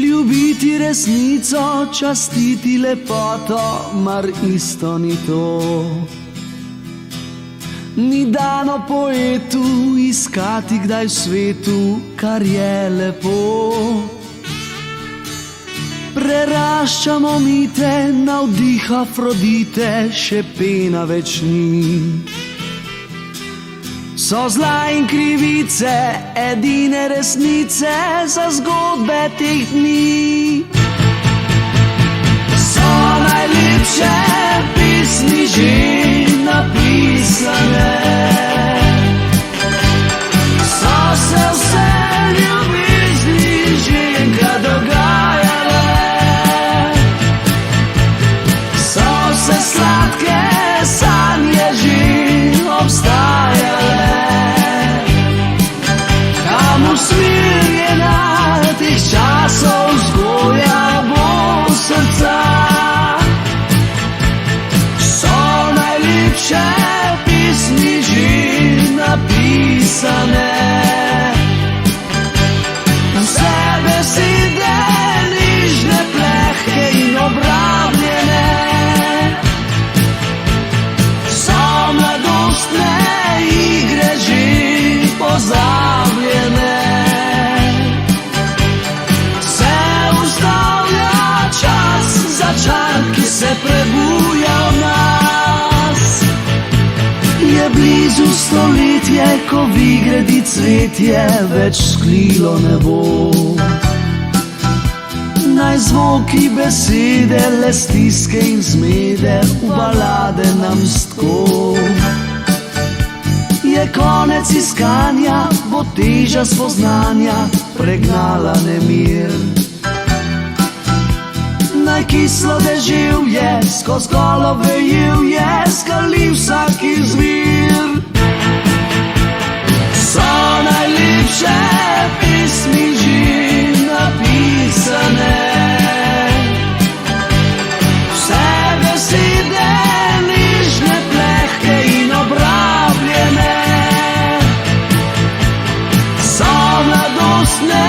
Ljubiti resnico, častiti lepoto, mar isto ni to. Ni dano poetu iskati kdaj v svetu, kar je lepo. Preraščamo mite, navdih Afrodite, še pena več ni. So zla in krivice, edine resnice za zgodbe teh dni. So najlepše pismi že napisane, so se vse ljubezni že enkrat dogajale, so se sladke sanje že obstajale. Kam usmerjena teh časov vzgoja bo srca, so najlepše pismi že napisane. Vse besede nižne, plehke in obrabljene, so mladostne igre že pozabljene. Se ustavlja čas za čar, ki se prebuja v nas. Je blizu stoletje, ko v igredi cvetje več sklilo ne bo. Naj zvoki besede, le stiske in zmede v balade nam stko. Je konec iskanja, bo teža spoznanja pregnala nemir. Naj kislo deževje skoz golo vejevje skali vsak izvir. So najlepše pismi že napisane, vse besede nižne, plehke in obrabljene, so mladostne